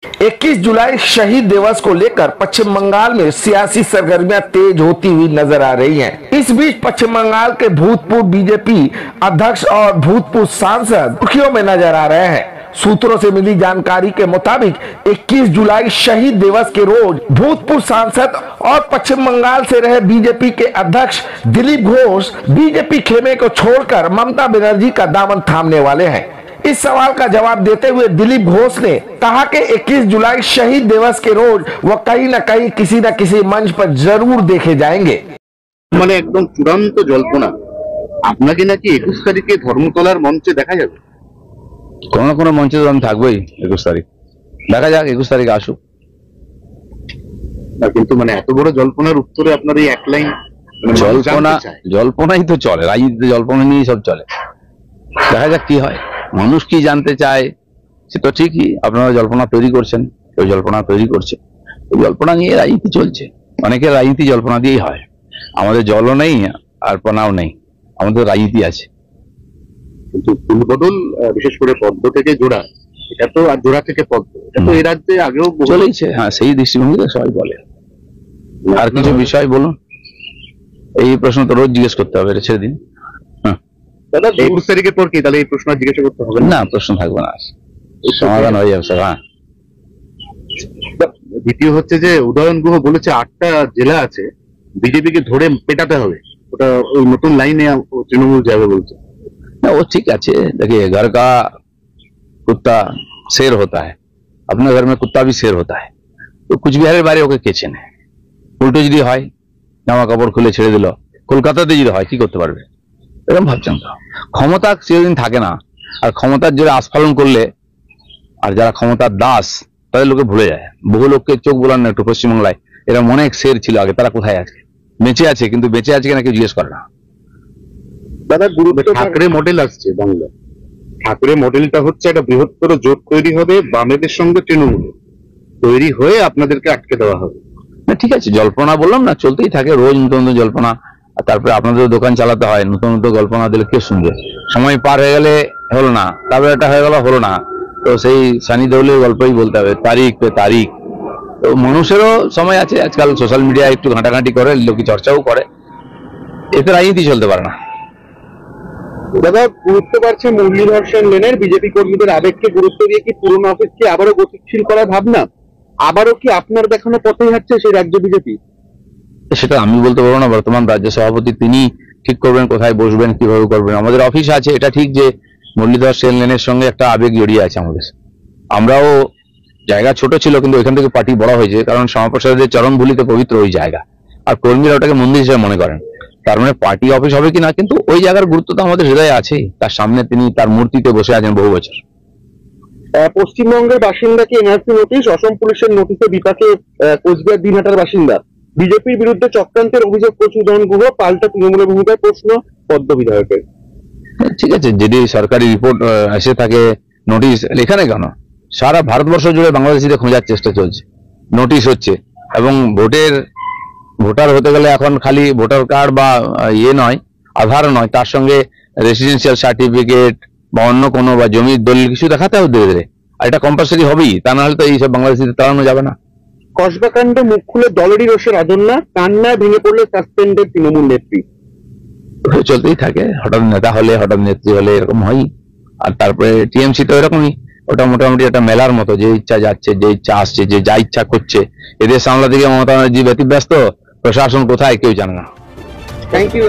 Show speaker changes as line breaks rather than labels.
21 जुलाई शहीद दिवस को लेकर पश्चिम बंगाल में सियासी सरगर्मियां तेज होती हुई नजर आ रही हैं। इस बीच पश्चिम बंगाल के भूतपूर्व बीजेपी अध्यक्ष और भूतपूर्व सांसद सुर्खियों में नजर आ रहे हैं। सूत्रों से मिली जानकारी के मुताबिक 21 जुलाई शहीद दिवस के रोज भूतपूर्व सांसद और पश्चिम बंगाल से रहे बीजेपी के अध्यक्ष दिलीप घोष बीजेपी खेमे को छोड़कर ममता बनर्जी का दामन थामने वाले हैं। इस सवाल का जवाब देते हुए दिलीप घोष ने कहा कि 21 जुलाई शहीद दिवस के रोज वो कहीं न कहीं किसी न किसी मंच पर जरूर देखे जाएंगे।
মানে একদম চূড়ান্ত জল্পনা আপনাকে নাকি 21 তারিখে ধর্মতলার মঞ্চে দেখা যাবে।
কোন না কোন মঞ্চে তো আমি থাকবোই 21 তারিখ, দেখা যাক 21 তারিখে আসুক।
না কিন্তু মানে এত বড় জল্পনার উত্তরে আপনার এই এক লাইন
জল্পনাই তো চলে, রাজনীতিতে জল্পনা নিয়ে সব চলে। দেখা যাক কি হয়, মানুষ কি জানতে চায় সে তো ঠিকই। আপনারা জল্পনা তৈরি করছেন, কেউ জল্পনা তৈরি করছে, জল্পনা নিয়ে রাজনীতি চলছে। অনেকের রাজনীতি জল্পনা দিয়েই হয়। আমাদের জলও নেই আর পনাও নেই, আমাদের রাজনীতি আছে।
কিন্তু ফুলবদল বিশেষ করে পদ্ম থেকে জোড়া, এটা তো আর জোড়া থেকে পদ্ম, এটা তো এই রাজ্যে আগেও
চলেইছে। হ্যাঁ, সেই দৃষ্টিভঙ্গিতে সবাই বলে। আর কিছু বিষয় বলুন, এই প্রশ্ন তো রোজ জিজ্ঞেস করতে হবে, ছেড়ে দিন।
দাদা 21 তারিখের পর কি তাহলে এই প্রশ্ন জিজ্ঞাসা করতে হবে
না? প্রশ্ন থাকবে না, সমাধান হয়ে যাবে। হ্যাঁ,
দ্বিতীয় হচ্ছে যে উদয়ন গুহ বলেছে 8টা জেলা আছে বিজেপিকে ধরে পেটাতে হবে, ওটা ওই নতুন লাইনে তৃণমূল যাবে বলছে।
না, वो ठीक है। देखिए, घर का कुत्ता शेर होता है, अपने घर में कुत्ता भी शेर होता है। तो कुछ বিহারের বাইরে ওকে কে চেনে? উল্টো যদি হয়, জামা কাপড় খুলে ছেড়ে দিল, কলকাতাতে যদি হয় কি করতে পারবে? এরকম ভাবছেন তো? ক্ষমতা চিরদিন থাকে না, আর ক্ষমতার জোরে আস্ফালন করলে আর যারা ক্ষমতার দাস তাদের লোকে ভুলে যায়। বহু লোককে চোখ বোলান না একটু পশ্চিমবাংলায়, এরা অনেক শের ছিল আগে, তারা কোথায় আছে? বেঁচে আছে, কিন্তু বেঁচে আছে কিনা কেউ জিজ্ঞেস করে না।
দাদা ঠাকরে মডেল আসছে বাংলা, ঠাকরে মডেলটা হচ্ছে একটা বৃহত্তর জোট তৈরি হবে বামেদের সঙ্গে তৃণমূল, তৈরি হয়ে আপনাদেরকে আটকে দেওয়া হবে।
না, ঠিক আছে, জল্পনা বললাম না, চলতেই থাকে রোজ নতুন নতুন জল্পনা। আর তারপরে আপনাদের দোকান চালাতে হয়, নতুন নতুন গল্পনা দিলে কে শুনবে? সময় পার হয়ে গেলে হলো না, তারপরে এটা হয়ে গেল হলো না, তো সেই সানি দেওলের গল্পই বলতে হবে, তারিখ পে তারিখ। তো মানুষেরও সময় আছে, আজকাল সোশ্যাল মিডিয়ায় একটু ঘাঁটাঘাঁটি করে, লোকে চর্চাও করে, এতে রাজনীতি চলতে পারে না।
দাদা গুরুত্ব পাচ্ছে মুরলীধর সেন লেনের বিজেপি কর্মীদের আবেগকে গুরুত্ব দিয়ে কি পুরনো অফিসকে আবারও গতিশীল করার ভাবনা, আবারও কি আপনার দেখানো পথেই হাঁটছে সেই রাজ্য বিজেপি?
সেটা আমি বলতে পারবো না, বর্তমান রাজ্য সভাপতি তিনি ঠিক করবেন কোথায় বসবেন, কিভাবে করবেন। আমাদের অফিস আছে, এটা ঠিক যে মুরলীধর সেন লেনের সঙ্গে একটা আবেগ জড়িয়ে আছে আমাদের। আমরাও, জায়গা ছোট ছিল কিন্তু এখান থেকে পার্টি বড় হয়েছে, কারণ শ্যামাপ্রসাদের চরণভূলিতে পবিত্র ওই জায়গা, আর কর্মীরা ওটাকে মন্দির হিসেবে মনে করেন। তার মানে পার্টি অফিস হবে কিনা, কিন্তু ওই জায়গার গুরুত্ব তো আমাদের হৃদয়ে আছেই। তার সামনে তিনি তার মূর্তিতে বসে আছেন বহু বছর।
পশ্চিমবঙ্গের বাসিন্দাকে এনআরসি নোটিশ, অসম পুলিশের নোটিশে বিপাকে কোচবিহার দিনহাটার বাসিন্দা। বিজেপির বিরুদ্ধে চক্রান্তের অভিযোগ করছে উদয়ন গুহ, পাল্টা তৃণমূলের ভূমিকায় প্রশ্ন পদ্ম বিধায়কের।
ঠিক আছে, যদি সরকারি রিপোর্ট এসে থাকে, নোটিশ এখানে কেন, সারা ভারতবর্ষ জুড়ে বাংলাদেশিদের খোঁজার চেষ্টা চলছে, নোটিশ হচ্ছে। এবং ভোটার হতে গেলে এখন খালি ভোটার কার্ড বা ইয়ে নয়, আধার নয়, তার সঙ্গে রেসিডেন্সিয়াল সার্টিফিকেট বা অন্য কোনো বা জমির দলিল কিছু দেখাতে হবে ধীরে ধীরে। আর এটা কম্পালসারি হবেই, তা না হলে তো এইসব বাংলাদেশিদের তাড়ানো যাবে না।
কসবা কাণ্ডে মুখ খুলে দলেরই রোষের আদন্না, কান্নায় ভেঙে পড়লে সাসপেন্ডেড তৃণমূল নেত্রী।
চলতেই থাকে, হঠাৎ নেতা হলে হঠাৎ নেত্রী হলে এরকম হয়। আর তারপরে টিএমসি তো এরকমই, ওটা মোটামুটি একটা মেলার মতো, যে ইচ্ছা যাচ্ছে, যে ইচ্ছা আসছে, যে যা ইচ্ছা করছে। এদের সামলা থেকে মমতা ব্যানার্জি ব্যতিব্যস্ত, প্রশাসন কোথায় কেউ জানে না।
Thank you.